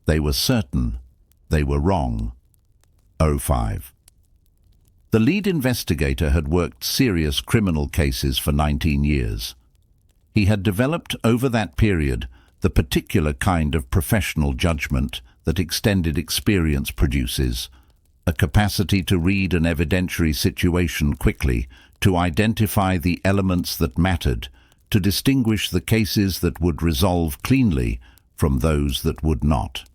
They were certain. They were wrong. 05. The lead investigator had worked serious criminal cases for 19 years. He had developed over that period the particular kind of professional judgment that extended experience produces, a capacity to read an evidentiary situation quickly, to identify the elements that mattered, to distinguish the cases that would resolve cleanly from those that would not.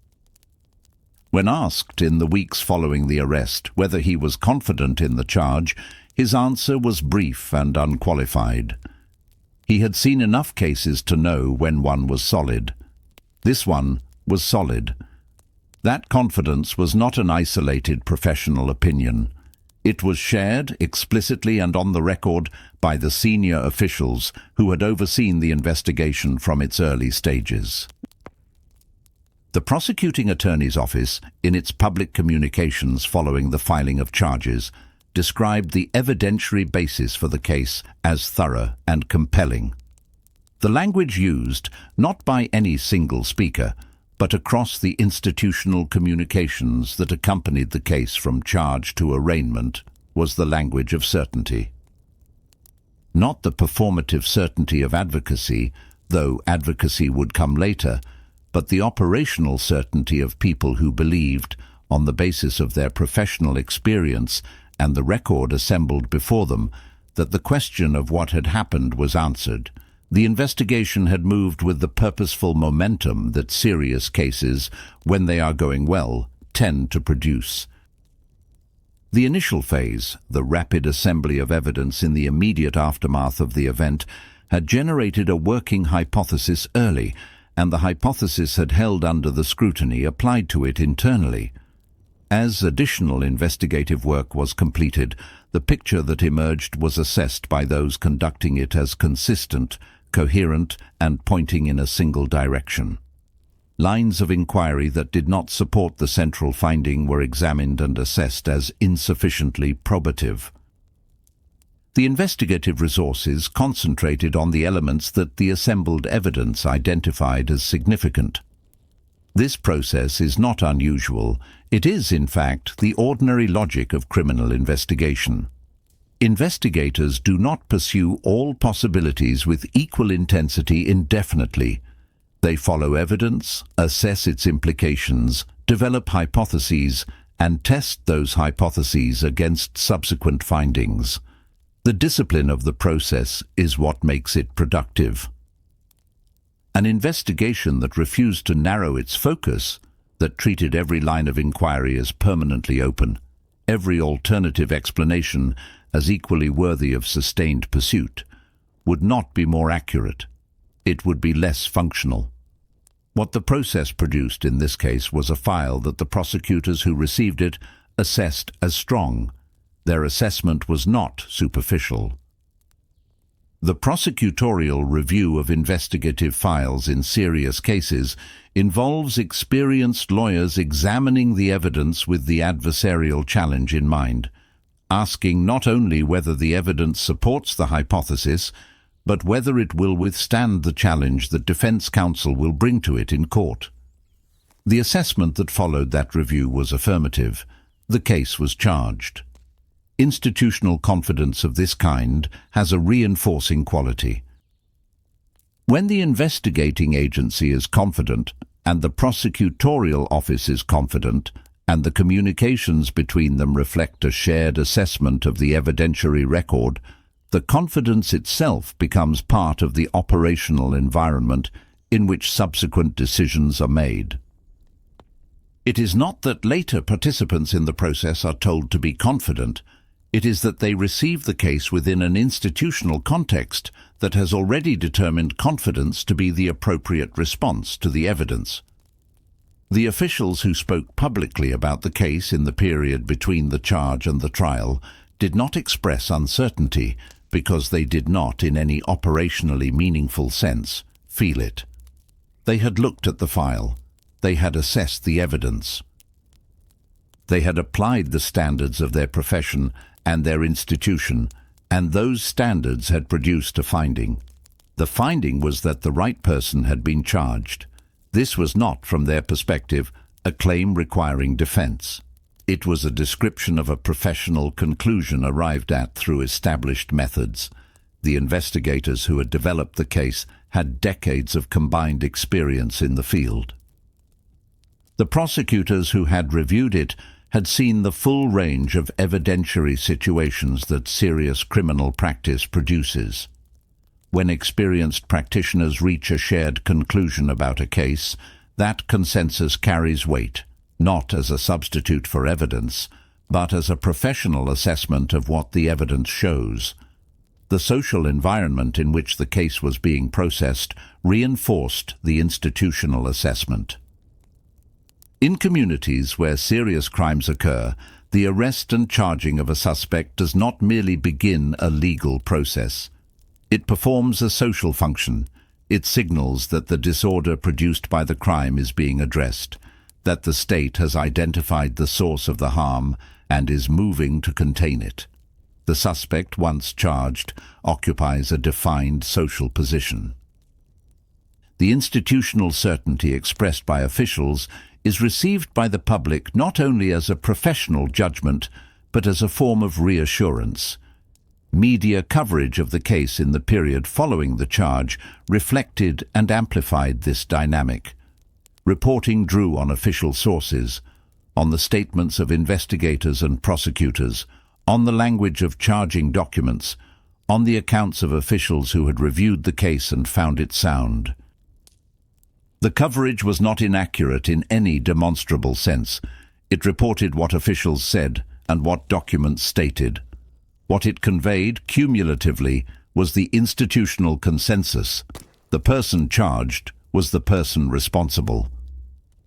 When asked in the weeks following the arrest whether he was confident in the charge, his answer was brief and unqualified. He had seen enough cases to know when one was solid. This one was solid. That confidence was not an isolated professional opinion. It was shared explicitly and on the record by the senior officials who had overseen the investigation from its early stages. The prosecuting attorney's office, in its public communications following the filing of charges, described the evidentiary basis for the case as thorough and compelling. The language used, not by any single speaker, but across the institutional communications that accompanied the case from charge to arraignment, was the language of certainty. Not the performative certainty of advocacy, though advocacy would come later, but the operational certainty of people who believed, on the basis of their professional experience and the record assembled before them, that the question of what had happened was answered. The investigation had moved with the purposeful momentum that serious cases, when they are going well, tend to produce. The initial phase, the rapid assembly of evidence in the immediate aftermath of the event, had generated a working hypothesis early, and the hypothesis had held under the scrutiny applied to it internally. As additional investigative work was completed, the picture that emerged was assessed by those conducting it as consistent, coherent, and pointing in a single direction. Lines of inquiry that did not support the central finding were examined and assessed as insufficiently probative. The investigative resources concentrated on the elements that the assembled evidence identified as significant. This process is not unusual. It is, in fact, the ordinary logic of criminal investigation. Investigators do not pursue all possibilities with equal intensity indefinitely. They follow evidence, assess its implications, develop hypotheses, and test those hypotheses against subsequent findings. The discipline of the process is what makes it productive. An investigation that refused to narrow its focus, that treated every line of inquiry as permanently open, every alternative explanation as equally worthy of sustained pursuit, would not be more accurate. It would be less functional. What the process produced in this case was a file that the prosecutors who received it assessed as strong. Their assessment was not superficial. The prosecutorial review of investigative files in serious cases involves experienced lawyers examining the evidence with the adversarial challenge in mind, asking not only whether the evidence supports the hypothesis, but whether it will withstand the challenge that defense counsel will bring to it in court. The assessment that followed that review was affirmative. The case was charged. Institutional confidence of this kind has a reinforcing quality. When the investigating agency is confident, and the prosecutorial office is confident, and the communications between them reflect a shared assessment of the evidentiary record, the confidence itself becomes part of the operational environment in which subsequent decisions are made. It is not that later participants in the process are told to be confident. It is that they receive the case within an institutional context that has already determined confidence to be the appropriate response to the evidence. The officials who spoke publicly about the case in the period between the charge and the trial did not express uncertainty because they did not, in any operationally meaningful sense, feel it. They had looked at the file. They had assessed the evidence. They had applied the standards of their profession and their institution, and those standards had produced a finding. The finding was that the right person had been charged. This was not, from their perspective, a claim requiring defense. It was a description of a professional conclusion arrived at through established methods. The investigators who had developed the case had decades of combined experience in the field. The prosecutors who had reviewed it had seen the full range of evidentiary situations that serious criminal practice produces. When experienced practitioners reach a shared conclusion about a case, that consensus carries weight, not as a substitute for evidence, but as a professional assessment of what the evidence shows. The social environment in which the case was being processed reinforced the institutional assessment. In communities where serious crimes occur, the arrest and charging of a suspect does not merely begin a legal process. It performs a social function. It signals that the disorder produced by the crime is being addressed, that the state has identified the source of the harm and is moving to contain it. The suspect, once charged, occupies a defined social position. The institutional certainty expressed by officials is received by the public not only as a professional judgment, but as a form of reassurance. Media coverage of the case in the period following the charge reflected and amplified this dynamic. Reporting drew on official sources, on the statements of investigators and prosecutors, on the language of charging documents, on the accounts of officials who had reviewed the case and found it sound. The coverage was not inaccurate in any demonstrable sense. It reported what officials said and what documents stated. What it conveyed cumulatively was the institutional consensus. The person charged was the person responsible.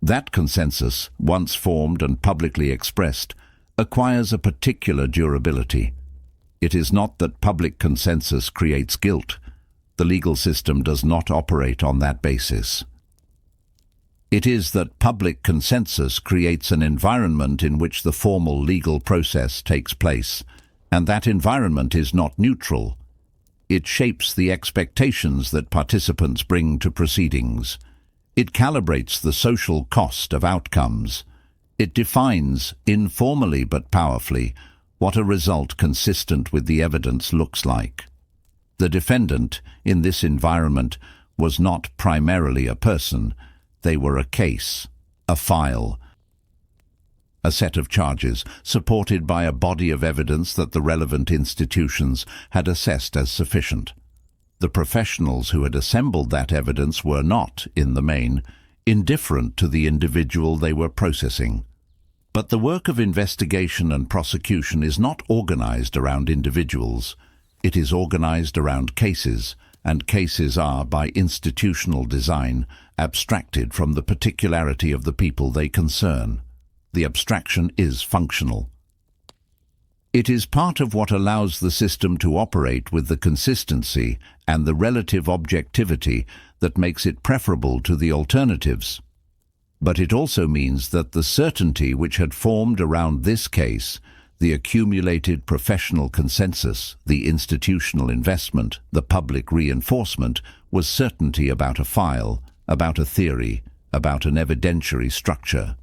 That consensus, once formed and publicly expressed, acquires a particular durability. It is not that public consensus creates guilt. The legal system does not operate on that basis. It is that public consensus creates an environment in which the formal legal process takes place, and that environment is not neutral. It shapes the expectations that participants bring to proceedings. It calibrates the social cost of outcomes. It defines, informally but powerfully, what a result consistent with the evidence looks like. The defendant, in this environment, was not primarily a person. They were a case, a file, a set of charges supported by a body of evidence that the relevant institutions had assessed as sufficient. The professionals who had assembled that evidence were not, in the main, indifferent to the individual they were processing. But the work of investigation and prosecution is not organized around individuals. It is organized around cases, and cases are, by institutional design, abstracted from the particularity of the people they concern. The abstraction is functional. It is part of what allows the system to operate with the consistency and the relative objectivity that makes it preferable to the alternatives. But it also means that the certainty which had formed around this case, the accumulated professional consensus, the institutional investment, the public reinforcement, was certainty about a file, about a theory, about an evidentiary structure.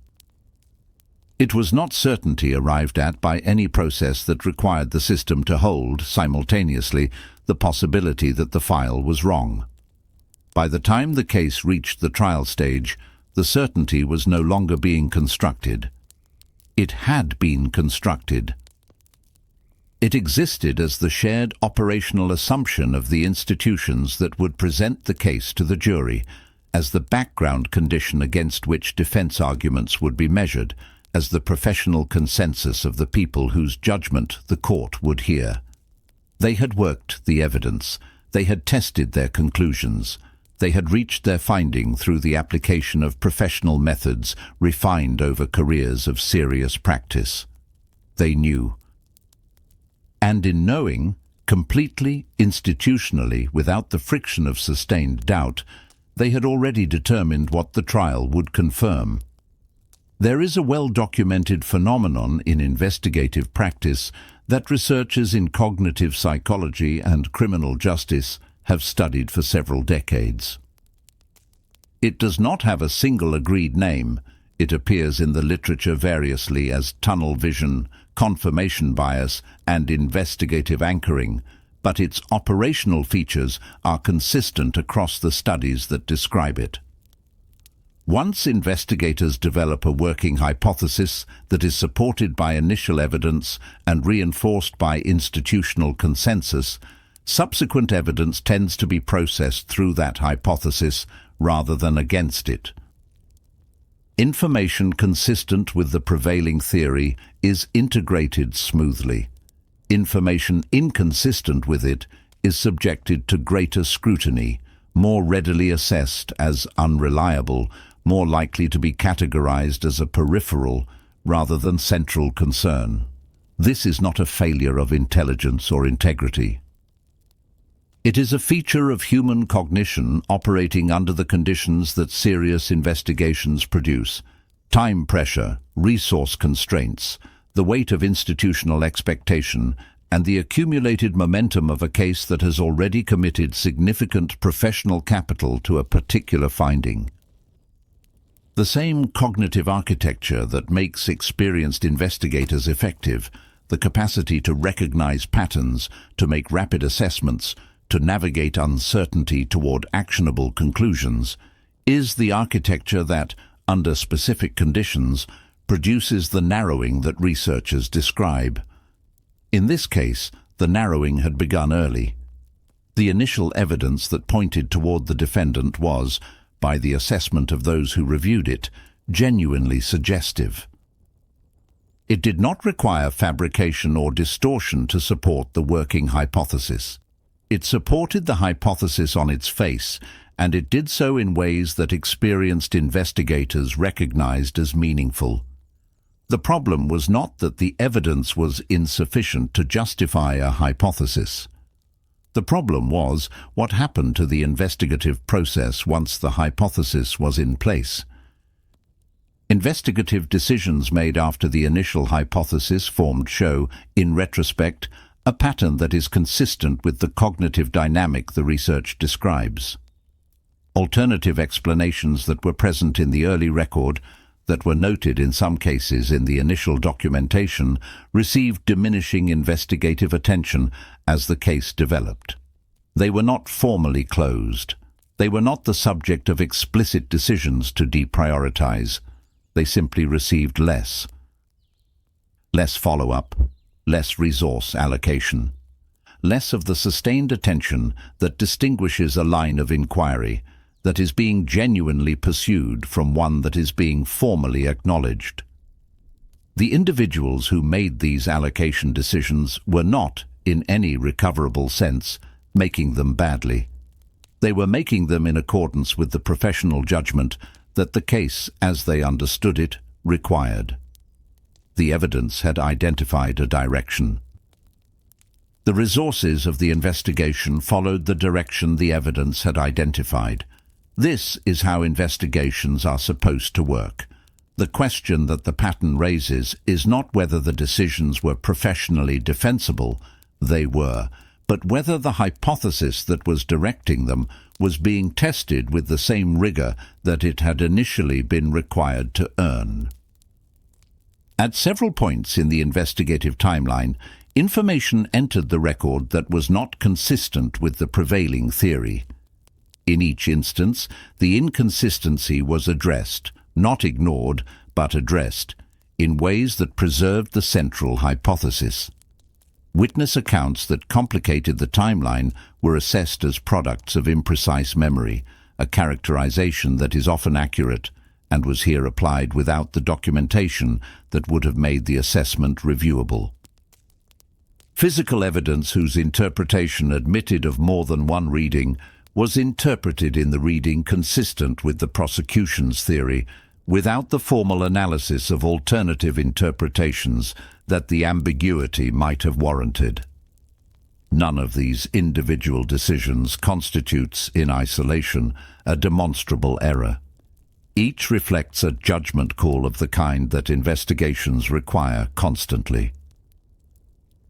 It was not certainty arrived at by any process that required the system to hold, simultaneously, the possibility that the file was wrong. By the time the case reached the trial stage, the certainty was no longer being constructed. It had been constructed. It existed as the shared operational assumption of the institutions that would present the case to the jury, as the background condition against which defense arguments would be measured, as the professional consensus of the people whose judgment the court would hear. They had worked the evidence. They had tested their conclusions. They had reached their finding through the application of professional methods refined over careers of serious practice. They knew. And in knowing, completely, institutionally, without the friction of sustained doubt, they had already determined what the trial would confirm. There is a well-documented phenomenon in investigative practice that researchers in cognitive psychology and criminal justice have studied for several decades. It does not have a single agreed name. It appears in the literature variously as tunnel vision, confirmation bias, and investigative anchoring, but its operational features are consistent across the studies that describe it. Once investigators develop a working hypothesis that is supported by initial evidence and reinforced by institutional consensus, subsequent evidence tends to be processed through that hypothesis rather than against it. Information consistent with the prevailing theory is integrated smoothly. Information inconsistent with it is subjected to greater scrutiny, more readily assessed as unreliable, more likely to be categorized as a peripheral rather than central concern. This is not a failure of intelligence or integrity. It is a feature of human cognition operating under the conditions that serious investigations produce: time pressure, resource constraints, the weight of institutional expectation, and the accumulated momentum of a case that has already committed significant professional capital to a particular finding. The same cognitive architecture that makes experienced investigators effective, the capacity to recognize patterns, to make rapid assessments, to navigate uncertainty toward actionable conclusions, is the architecture that, under specific conditions, produces the narrowing that researchers describe. In this case, the narrowing had begun early. The initial evidence that pointed toward the defendant was, by the assessment of those who reviewed it, genuinely suggestive. It did not require fabrication or distortion to support the working hypothesis. It supported the hypothesis on its face, and it did so in ways that experienced investigators recognized as meaningful. The problem was not that the evidence was insufficient to justify a hypothesis. The problem was what happened to the investigative process once the hypothesis was in place. Investigative decisions made after the initial hypothesis formed show, in retrospect, a pattern that is consistent with the cognitive dynamic the research describes. Alternative explanations that were present in the early record, that were noted in some cases in the initial documentation, received diminishing investigative attention as the case developed. They were not formally closed. They were not the subject of explicit decisions to deprioritize. They simply received less follow-up, less resource allocation, less of the sustained attention that distinguishes a line of inquiry that is being genuinely pursued from one that is being formally acknowledged. The individuals who made these allocation decisions were not, in any recoverable sense, making them badly. They were making them in accordance with the professional judgment that the case, as they understood it, required. The evidence had identified a direction. The resources of the investigation followed the direction the evidence had identified. This is how investigations are supposed to work. The question that the pattern raises is not whether the decisions were professionally defensible, they were, but whether the hypothesis that was directing them was being tested with the same rigor that it had initially been required to earn. At several points in the investigative timeline, information entered the record that was not consistent with the prevailing theory. In each instance, the inconsistency was addressed, not ignored, but addressed, in ways that preserved the central hypothesis. Witness accounts that complicated the timeline were assessed as products of imprecise memory, a characterization that is often accurate and was here applied without the documentation that would have made the assessment reviewable. Physical evidence whose interpretation admitted of more than one reading was interpreted in the reading consistent with the prosecution's theory, without the formal analysis of alternative interpretations that the ambiguity might have warranted. None of these individual decisions constitutes, in isolation, a demonstrable error. Each reflects a judgment call of the kind that investigations require constantly.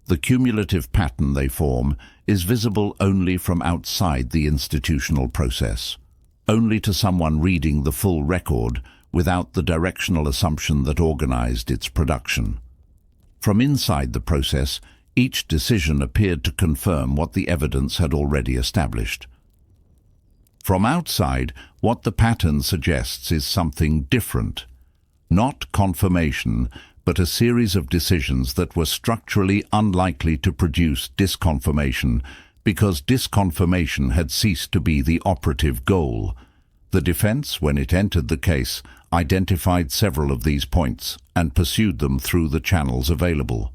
The cumulative pattern they form is visible only from outside the institutional process. only to someone reading the full record without the directional assumption that organized its production. From inside the process, each decision appeared to confirm what the evidence had already established. From outside, what the pattern suggests is something different. Not confirmation, but a series of decisions that were structurally unlikely to produce disconfirmation, because disconfirmation had ceased to be the operative goal. The defense, when it entered the case, identified several of these points and pursued them through the channels available.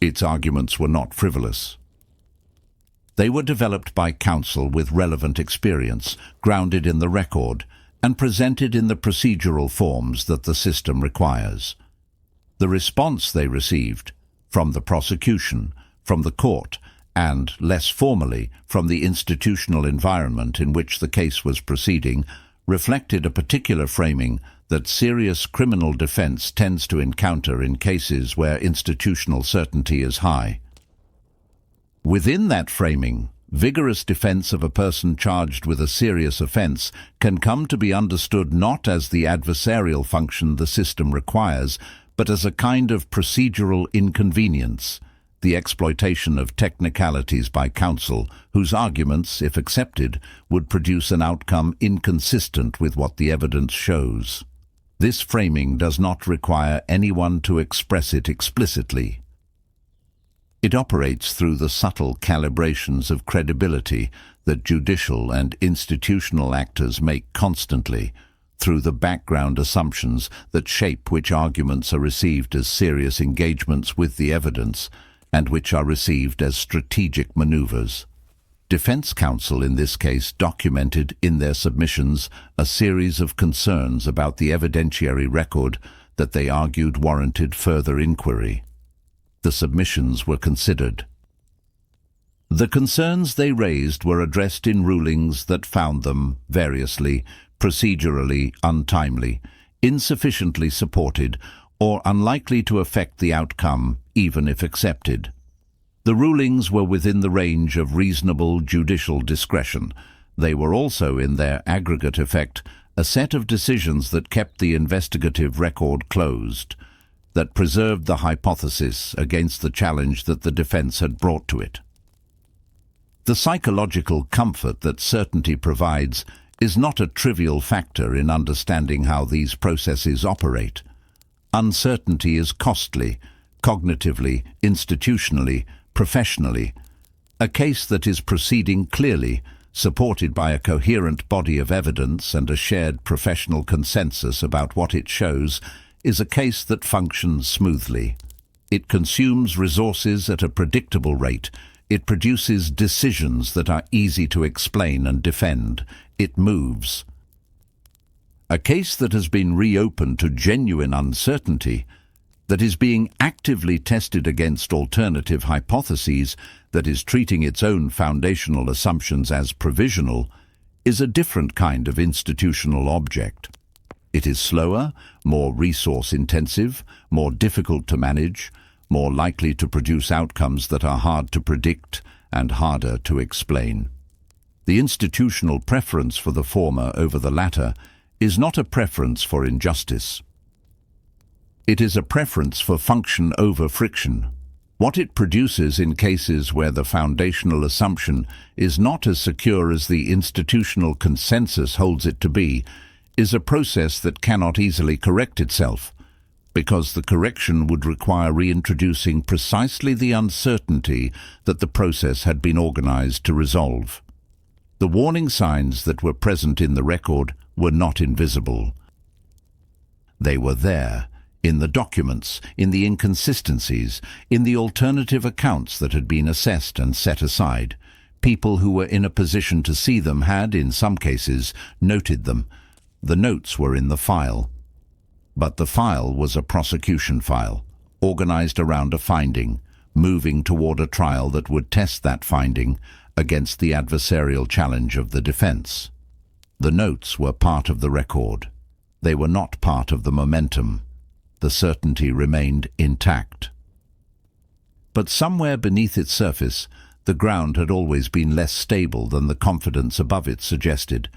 Its arguments were not frivolous. They were developed by counsel with relevant experience, grounded in the record, and presented in the procedural forms that the system requires. The response they received, from the prosecution, from the court, and, less formally, from the institutional environment in which the case was proceeding, reflected a particular framing that serious criminal defense tends to encounter in cases where institutional certainty is high. Within that framing, vigorous defense of a person charged with a serious offense can come to be understood not as the adversarial function the system requires, but as a kind of procedural inconvenience, the exploitation of technicalities by counsel, whose arguments, if accepted, would produce an outcome inconsistent with what the evidence shows. This framing does not require anyone to express it explicitly. It operates through the subtle calibrations of credibility that judicial and institutional actors make constantly, through the background assumptions that shape which arguments are received as serious engagements with the evidence and which are received as strategic maneuvers. Defense counsel in this case documented in their submissions a series of concerns about the evidentiary record that they argued warranted further inquiry. The submissions were considered. The concerns they raised were addressed in rulings that found them, variously, procedurally untimely, insufficiently supported, or unlikely to affect the outcome, even if accepted. The rulings were within the range of reasonable judicial discretion. They were also, in their aggregate effect, a set of decisions that kept the investigative record closed, that preserved the hypothesis against the challenge that the defense had brought to it. The psychological comfort that certainty provides is not a trivial factor in understanding how these processes operate. Uncertainty is costly, cognitively, institutionally, professionally. A case that is proceeding clearly, supported by a coherent body of evidence and a shared professional consensus about what it shows, is a case that functions smoothly. It consumes resources at a predictable rate. It produces decisions that are easy to explain and defend. It moves. A case that has been reopened to genuine uncertainty, that is being actively tested against alternative hypotheses, that is treating its own foundational assumptions as provisional, is a different kind of institutional object. It is slower, more resource-intensive, more difficult to manage, more likely to produce outcomes that are hard to predict and harder to explain. The institutional preference for the former over the latter is not a preference for injustice. It is a preference for function over friction. What it produces in cases where the foundational assumption is not as secure as the institutional consensus holds it to be is a process that cannot easily correct itself, because the correction would require reintroducing precisely the uncertainty that the process had been organized to resolve. The warning signs that were present in the record were not invisible. They were there, in the documents, in the inconsistencies, in the alternative accounts that had been assessed and set aside. People who were in a position to see them had, in some cases, noted them. The notes were in the file. But the file was a prosecution file, organized around a finding, moving toward a trial that would test that finding against the adversarial challenge of the defense. The notes were part of the record. They were not part of the momentum. The certainty remained intact. But somewhere beneath its surface, the ground had always been less stable than the confidence above it suggested.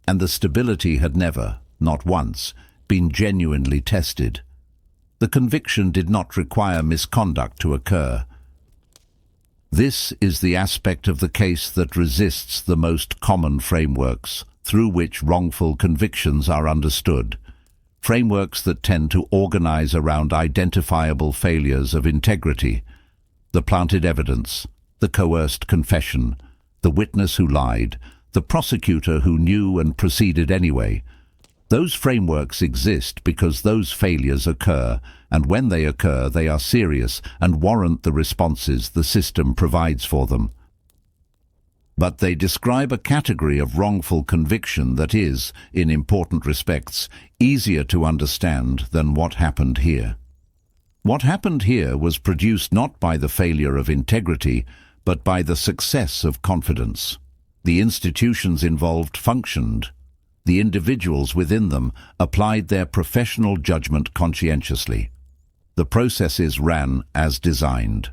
and the stability had never, not once, been genuinely tested. The conviction did not require misconduct to occur. This is the aspect of the case that resists the most common frameworks through which wrongful convictions are understood, frameworks that tend to organize around identifiable failures of integrity: the planted evidence, the coerced confession, the witness who lied, the prosecutor who knew and proceeded anyway. Those frameworks exist because those failures occur, and when they occur, they are serious and warrant the responses the system provides for them. But they describe a category of wrongful conviction that is, in important respects, easier to understand than what happened here. What happened here was produced not by the failure of integrity, but by the success of confidence. The institutions involved functioned. The individuals within them applied their professional judgment conscientiously. The processes ran as designed.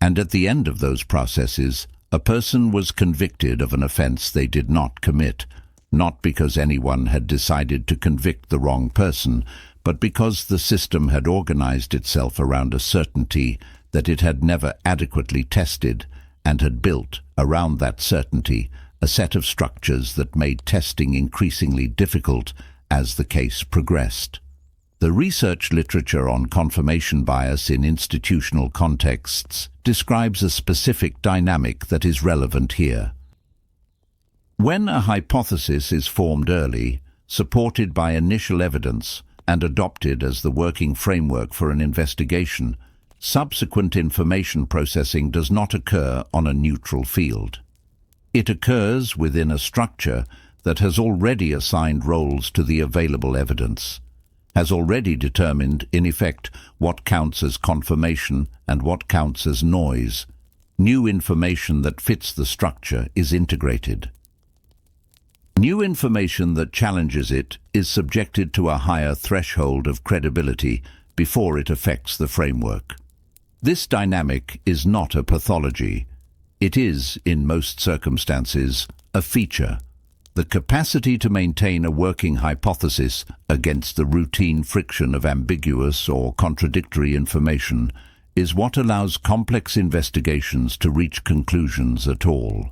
And at the end of those processes, a person was convicted of an offense they did not commit, not because anyone had decided to convict the wrong person, but because the system had organized itself around a certainty that it had never adequately tested, and had built, around that certainty, a set of structures that made testing increasingly difficult as the case progressed. The research literature on confirmation bias in institutional contexts describes a specific dynamic that is relevant here. When a hypothesis is formed early, supported by initial evidence, and adopted as the working framework for an investigation, subsequent information processing does not occur on a neutral field. It occurs within a structure that has already assigned roles to the available evidence, has already determined, in effect, what counts as confirmation and what counts as noise. New information that fits the structure is integrated. New information that challenges it is subjected to a higher threshold of credibility before it affects the framework. This dynamic is not a pathology. It is, in most circumstances, a feature. The capacity to maintain a working hypothesis against the routine friction of ambiguous or contradictory information is what allows complex investigations to reach conclusions at all.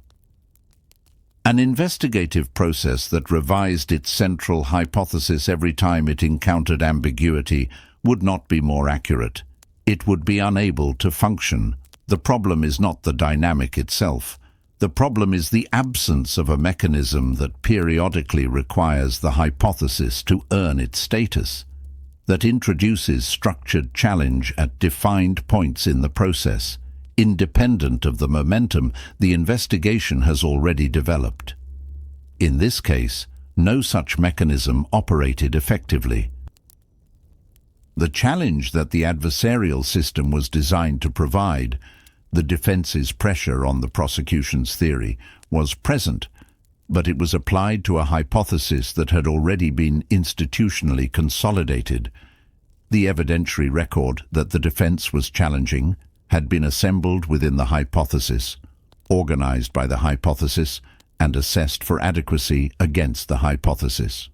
An investigative process that revised its central hypothesis every time it encountered ambiguity would not be more accurate. It would be unable to function. The problem is not the dynamic itself. The problem is the absence of a mechanism that periodically requires the hypothesis to earn its status, that introduces structured challenge at defined points in the process, independent of the momentum the investigation has already developed. In this case, no such mechanism operated effectively. The challenge that the adversarial system was designed to provide, the defense's pressure on the prosecution's theory, was present, but it was applied to a hypothesis that had already been institutionally consolidated. The evidentiary record that the defense was challenging had been assembled within the hypothesis, organized by the hypothesis, and assessed for adequacy against the hypothesis.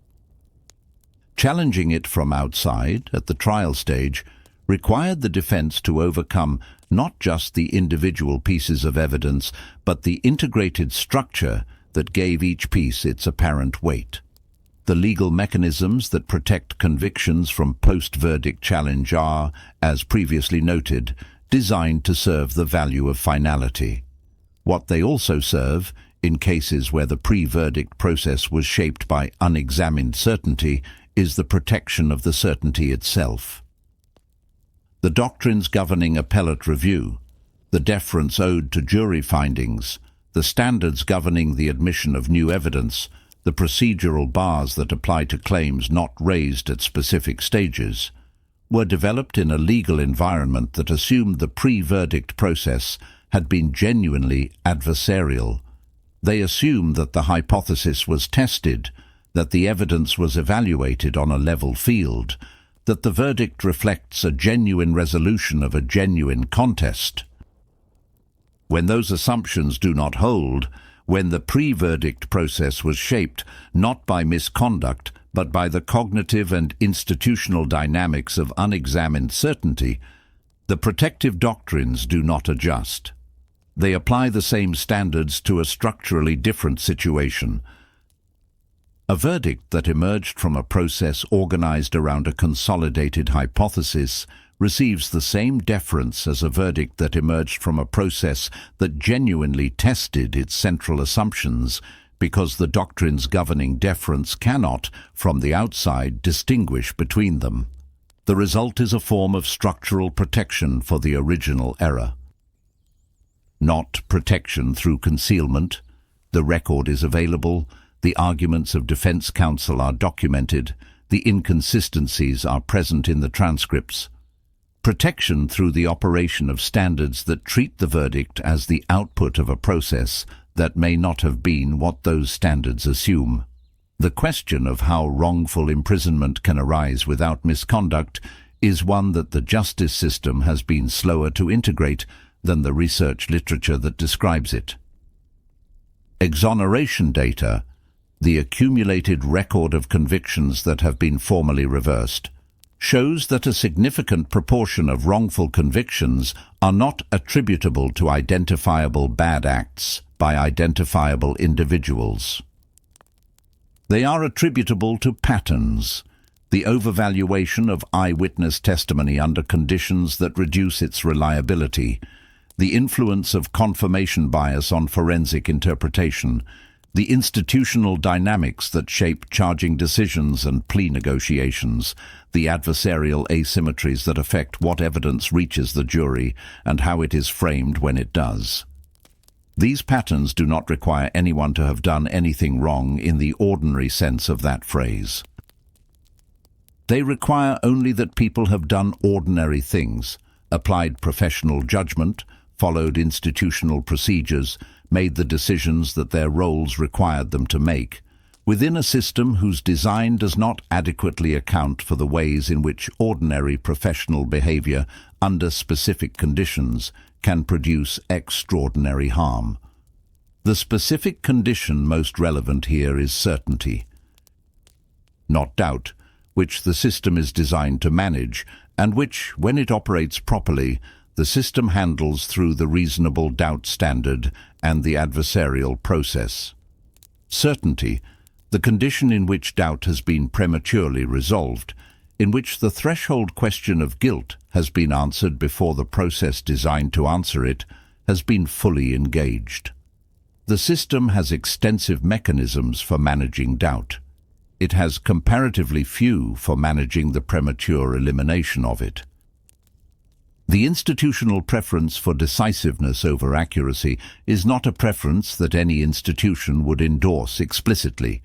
Challenging it from outside, at the trial stage, required the defense to overcome not just the individual pieces of evidence, but the integrated structure that gave each piece its apparent weight. The legal mechanisms that protect convictions from post-verdict challenge are, as previously noted, designed to serve the value of finality. What they also serve, in cases where the pre-verdict process was shaped by unexamined certainty, is the protection of the certainty itself. The doctrines governing appellate review, the deference owed to jury findings, the standards governing the admission of new evidence, the procedural bars that apply to claims not raised at specific stages, were developed in a legal environment that assumed the pre-verdict process had been genuinely adversarial. They assumed that the hypothesis was tested, that the evidence was evaluated on a level field, that the verdict reflects a genuine resolution of a genuine contest. When those assumptions do not hold, when the pre-verdict process was shaped not by misconduct but by the cognitive and institutional dynamics of unexamined certainty, the protective doctrines do not adjust. They apply the same standards to a structurally different situation. A verdict that emerged from a process organized around a consolidated hypothesis receives the same deference as a verdict that emerged from a process that genuinely tested its central assumptions, because the doctrines governing deference cannot, from the outside, distinguish between them. The result is a form of structural protection for the original error. Not protection through concealment. The record is available, the arguments of defense counsel are documented, the inconsistencies are present in the transcripts. Protection through the operation of standards that treat the verdict as the output of a process that may not have been what those standards assume. The question of how wrongful imprisonment can arise without misconduct is one that the justice system has been slower to integrate than the research literature that describes it. Exoneration data, the accumulated record of convictions that have been formally reversed, shows that a significant proportion of wrongful convictions are not attributable to identifiable bad acts by identifiable individuals. They are attributable to patterns, the overvaluation of eyewitness testimony under conditions that reduce its reliability, the influence of confirmation bias on forensic interpretation, the institutional dynamics that shape charging decisions and plea negotiations, the adversarial asymmetries that affect what evidence reaches the jury and how it is framed when it does. These patterns do not require anyone to have done anything wrong in the ordinary sense of that phrase. They require only that people have done ordinary things, applied professional judgment, followed institutional procedures, made the decisions that their roles required them to make, within a system whose design does not adequately account for the ways in which ordinary professional behavior under specific conditions can produce extraordinary harm. The specific condition most relevant here is certainty, not doubt, which the system is designed to manage, and which, when it operates properly, the system handles through the reasonable doubt standard and the adversarial process. Certainty, the condition in which doubt has been prematurely resolved, in which the threshold question of guilt has been answered before the process designed to answer it has been fully engaged. The system has extensive mechanisms for managing doubt. It has comparatively few for managing the premature elimination of it. The institutional preference for decisiveness over accuracy is not a preference that any institution would endorse explicitly.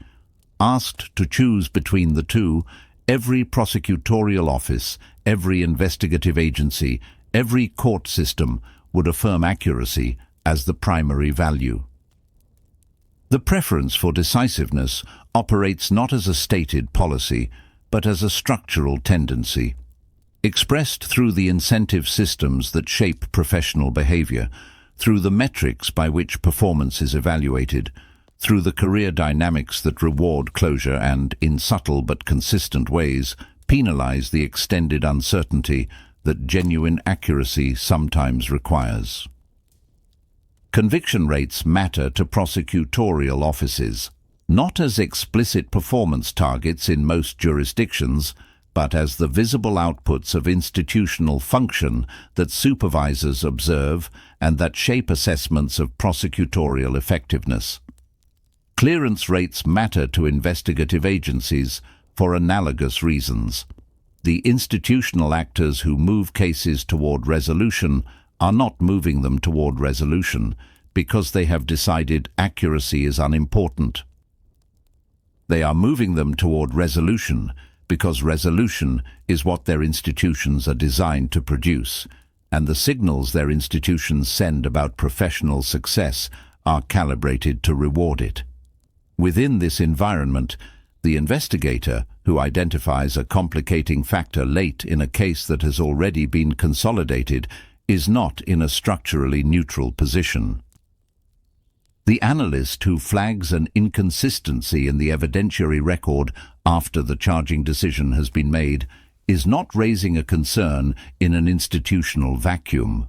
Asked to choose between the two, every prosecutorial office, every investigative agency, every court system would affirm accuracy as the primary value. The preference for decisiveness operates not as a stated policy, but as a structural tendency. Expressed through the incentive systems that shape professional behavior, through the metrics by which performance is evaluated, through the career dynamics that reward closure and, in subtle but consistent ways, penalize the extended uncertainty that genuine accuracy sometimes requires. Conviction rates matter to prosecutorial offices, not as explicit performance targets in most jurisdictions, but as the visible outputs of institutional function that supervisors observe and that shape assessments of prosecutorial effectiveness. Clearance rates matter to investigative agencies for analogous reasons. The institutional actors who move cases toward resolution are not moving them toward resolution because they have decided accuracy is unimportant. They are moving them toward resolution because resolution is what their institutions are designed to produce, and the signals their institutions send about professional success are calibrated to reward it. Within this environment, the investigator, who identifies a complicating factor late in a case that has already been consolidated, is not in a structurally neutral position. The analyst who flags an inconsistency in the evidentiary record after the charging decision has been made is not raising a concern in an institutional vacuum.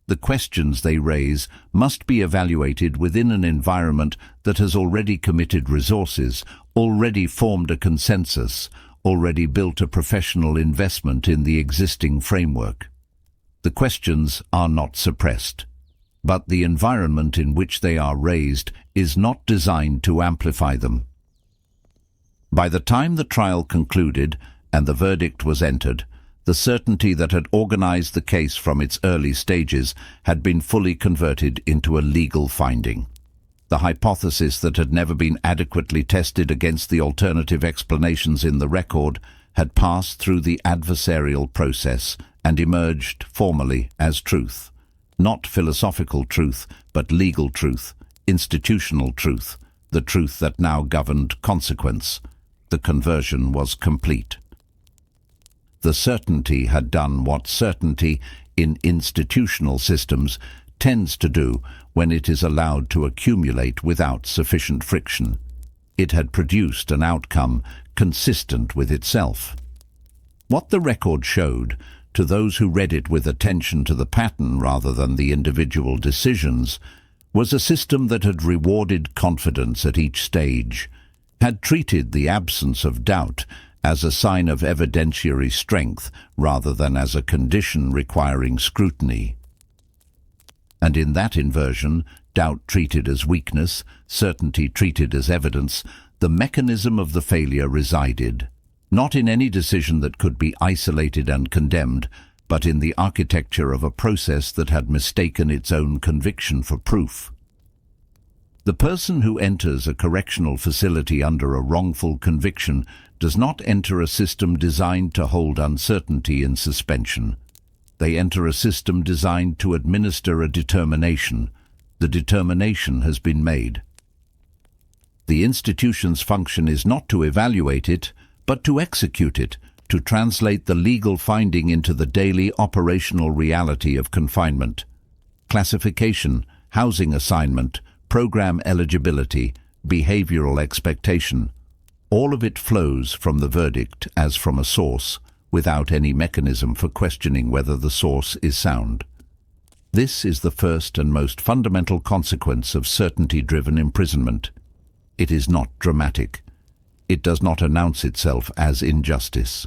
The questions they raise must be evaluated within an environment that has already committed resources, already formed a consensus, already built a professional investment in the existing framework. The questions are not suppressed, but the environment in which they are raised is not designed to amplify them. By the time the trial concluded and the verdict was entered, the certainty that had organized the case from its early stages had been fully converted into a legal finding. The hypothesis that had never been adequately tested against the alternative explanations in the record had passed through the adversarial process and emerged formally as truth. Not philosophical truth, but legal truth, institutional truth, the truth that now governed consequence. The conversion was complete. The certainty had done what certainty in institutional systems tends to do when it is allowed to accumulate without sufficient friction. It had produced an outcome consistent with itself. What the record showed, to those who read it with attention to the pattern rather than the individual decisions, was a system that had rewarded confidence at each stage, had treated the absence of doubt as a sign of evidentiary strength rather than as a condition requiring scrutiny. And in that inversion, doubt treated as weakness, certainty treated as evidence, the mechanism of the failure resided, not in any decision that could be isolated and condemned, but in the architecture of a process that had mistaken its own conviction for proof. The person who enters a correctional facility under a wrongful conviction does not enter a system designed to hold uncertainty in suspension. They enter a system designed to administer a determination. The determination has been made. The institution's function is not to evaluate it, but to execute it, to translate the legal finding into the daily operational reality of confinement. Classification, housing assignment, program eligibility, behavioral expectation, all of it flows from the verdict as from a source, without any mechanism for questioning whether the source is sound. This is the first and most fundamental consequence of certainty-driven imprisonment. It is not dramatic. It does not announce itself as injustice.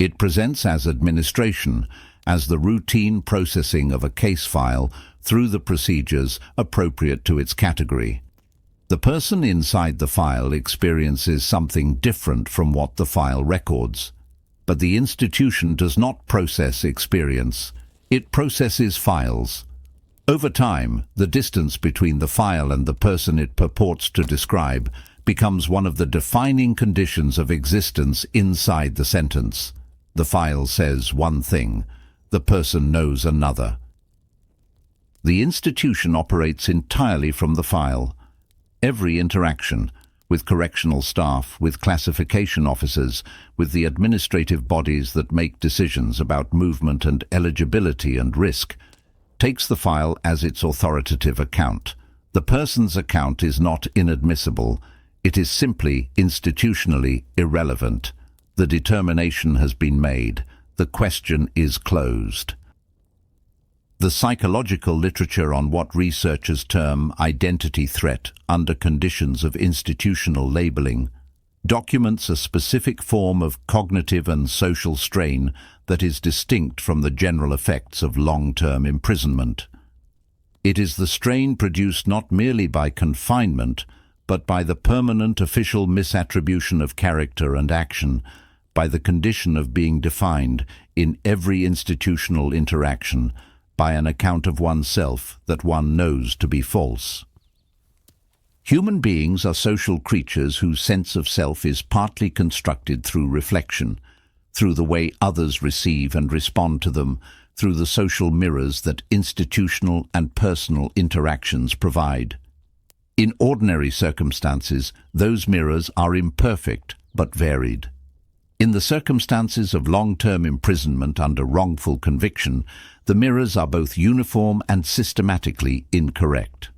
It presents as administration, as the routine processing of a case file through the procedures appropriate to its category. The person inside the file experiences something different from what the file records. But the institution does not process experience. It processes files. Over time, the distance between the file and the person it purports to describe becomes one of the defining conditions of existence inside the sentence. The file says one thing, the person knows another. The institution operates entirely from the file. Every interaction, with correctional staff, with classification officers, with the administrative bodies that make decisions about movement and eligibility and risk, takes the file as its authoritative account. The person's account is not inadmissible. It is simply institutionally irrelevant. The determination has been made. The question is closed. The psychological literature on what researchers term identity threat under conditions of institutional labeling documents a specific form of cognitive and social strain that is distinct from the general effects of long-term imprisonment. It is the strain produced not merely by confinement, but by the permanent official misattribution of character and action, by the condition of being defined in every institutional interaction, by an account of oneself that one knows to be false. Human beings are social creatures whose sense of self is partly constructed through reflection, through the way others receive and respond to them, through the social mirrors that institutional and personal interactions provide. In ordinary circumstances, those mirrors are imperfect but varied. In the circumstances of long-term imprisonment under wrongful conviction, the mirrors are both uniform and systematically incorrect.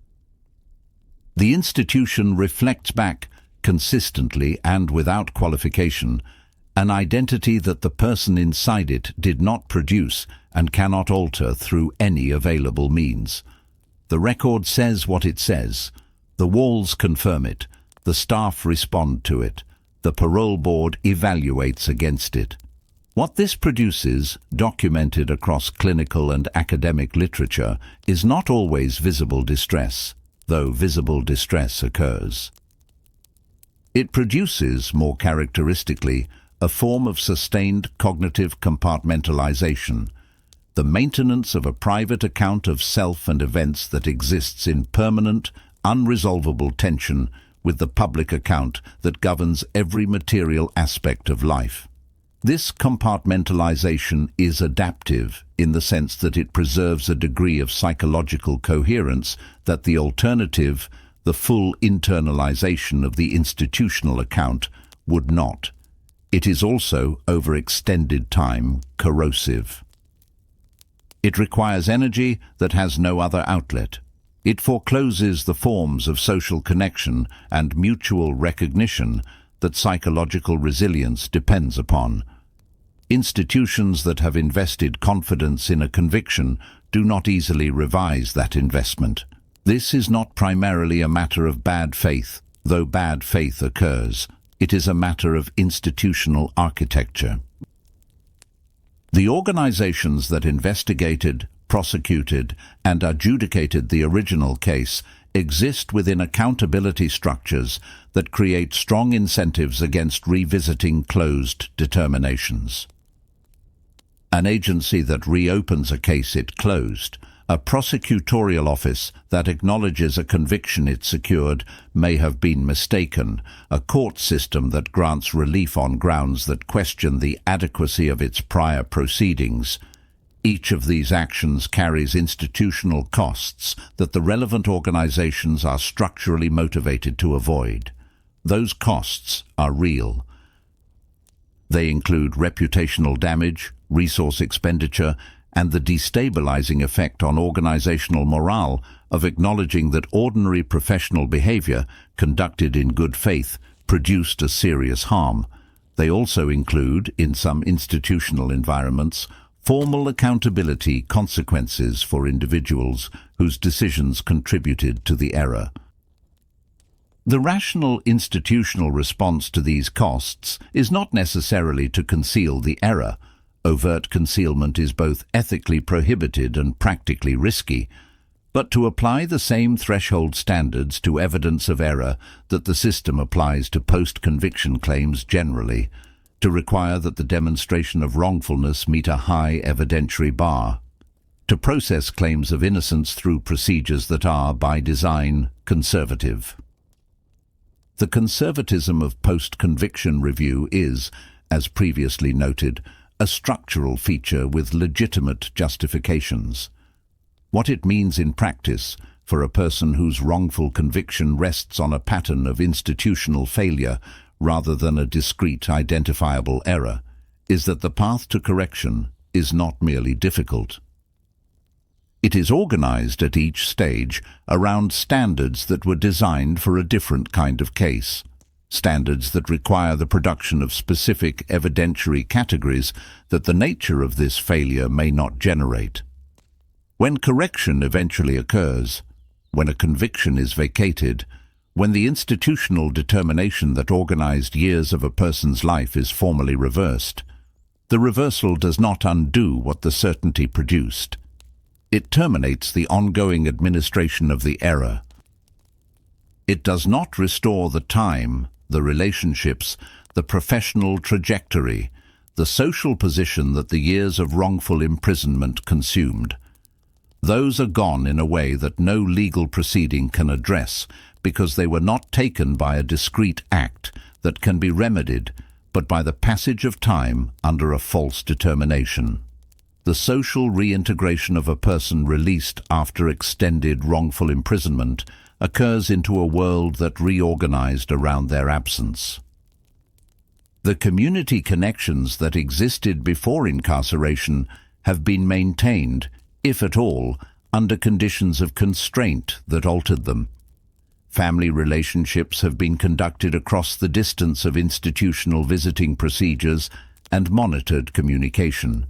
The institution reflects back, consistently and without qualification, an identity that the person inside it did not produce and cannot alter through any available means. The record says what it says. The walls confirm it. The staff respond to it. The parole board evaluates against it. What this produces, documented across clinical and academic literature, is not always visible distress, though visible distress occurs. It produces, more characteristically, a form of sustained cognitive compartmentalization, the maintenance of a private account of self and events that exists in permanent, unresolvable tension with the public account that governs every material aspect of life. This compartmentalization is adaptive in the sense that it preserves a degree of psychological coherence that the alternative, the full internalization of the institutional account, would not. It is also, over extended time, corrosive. It requires energy that has no other outlet. It forecloses the forms of social connection and mutual recognition that psychological resilience depends upon. Institutions that have invested confidence in a conviction do not easily revise that investment. This is not primarily a matter of bad faith, though bad faith occurs. It is a matter of institutional architecture. The organizations that investigated, prosecuted, and adjudicated the original case exist within accountability structures that create strong incentives against revisiting closed determinations. An agency that reopens a case it closed, a prosecutorial office that acknowledges a conviction it secured may have been mistaken, a court system that grants relief on grounds that question the adequacy of its prior proceedings. Each of these actions carries institutional costs that the relevant organizations are structurally motivated to avoid. Those costs are real. They include reputational damage, resource expenditure, and the destabilizing effect on organizational morale of acknowledging that ordinary professional behavior, conducted in good faith, produced a serious harm. They also include, in some institutional environments, formal accountability consequences for individuals whose decisions contributed to the error. The rational institutional response to these costs is not necessarily to conceal the error. Overt concealment is both ethically prohibited and practically risky, but to apply the same threshold standards to evidence of error that the system applies to post-conviction claims generally, to require that the demonstration of wrongfulness meet a high evidentiary bar, to process claims of innocence through procedures that are, by design, conservative. The conservatism of post-conviction review is, as previously noted, a structural feature with legitimate justifications. What it means in practice for a person whose wrongful conviction rests on a pattern of institutional failure rather than a discrete identifiable error is that the path to correction is not merely difficult. It is organized at each stage around standards that were designed for a different kind of case. Standards that require the production of specific evidentiary categories that the nature of this failure may not generate. When correction eventually occurs, when a conviction is vacated, when the institutional determination that organized years of a person's life is formally reversed, the reversal does not undo what the certainty produced. It terminates the ongoing administration of the error. It does not restore the time, the relationships, the professional trajectory, the social position that the years of wrongful imprisonment consumed. Those are gone in a way that no legal proceeding can address because they were not taken by a discrete act that can be remedied, but by the passage of time under a false determination. The social reintegration of a person released after extended wrongful imprisonment occurs into a world that reorganized around their absence. The community connections that existed before incarceration have been maintained, if at all, under conditions of constraint that altered them. Family relationships have been conducted across the distance of institutional visiting procedures and monitored communication.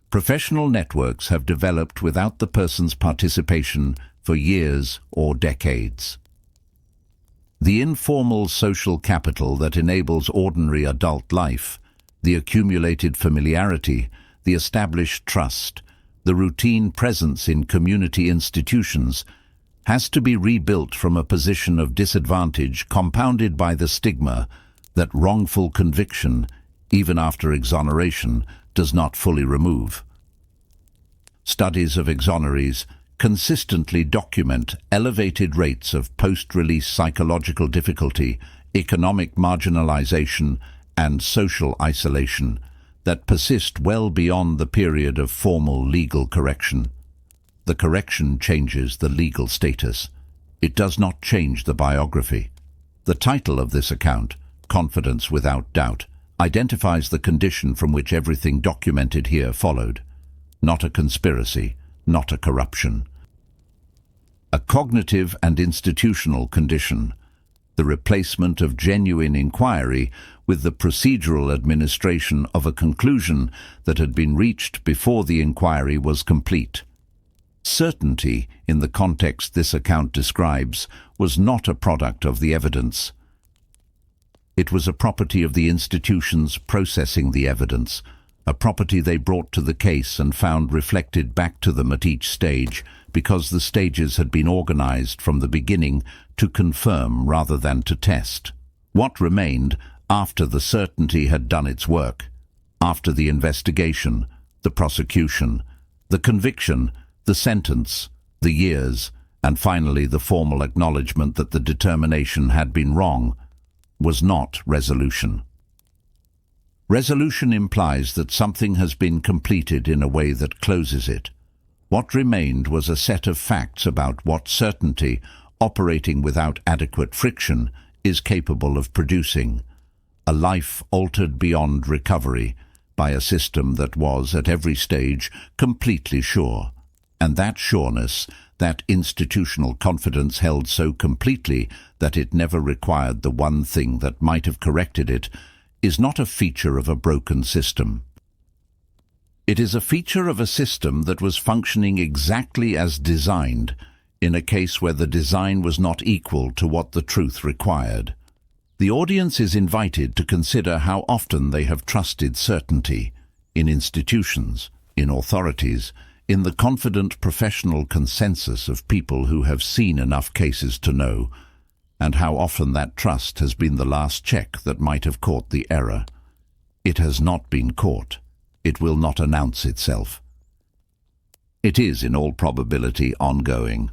Professional networks have developed without the person's participation for years or decades. The informal social capital that enables ordinary adult life, the accumulated familiarity, the established trust, the routine presence in community institutions, has to be rebuilt from a position of disadvantage compounded by the stigma that wrongful conviction, even after exoneration, does not fully remove. Studies of exonerees consistently document elevated rates of post-release psychological difficulty, economic marginalization, and social isolation that persist well beyond the period of formal legal correction. The correction changes the legal status. It does not change the biography. The title of this account, Confidence Without Doubt, identifies the condition from which everything documented here followed. Not a conspiracy, not a corruption. A cognitive and institutional condition, the replacement of genuine inquiry with the procedural administration of a conclusion that had been reached before the inquiry was complete. Certainty, in the context this account describes, was not a product of the evidence. It was a property of the institutions processing the evidence, a property they brought to the case and found reflected back to them at each stage, because the stages had been organized from the beginning to confirm rather than to test. What remained after the certainty had done its work, after the investigation, the prosecution, the conviction, the sentence, the years, and finally the formal acknowledgement that the determination had been wrong, was not resolution. Resolution implies that something has been completed in a way that closes it. What remained was a set of facts about what certainty, operating without adequate friction, is capable of producing. A life altered beyond recovery by a system that was, at every stage, completely sure. And that sureness, that institutional confidence held so completely that it never required the one thing that might have corrected it, is not a feature of a broken system. It is a feature of a system that was functioning exactly as designed, in a case where the design was not equal to what the truth required. The audience is invited to consider how often they have trusted certainty in institutions, in authorities, in the confident professional consensus of people who have seen enough cases to know, and how often that trust has been the last check that might have caught the error. It has not been caught. It will not announce itself. It is, in all probability, ongoing.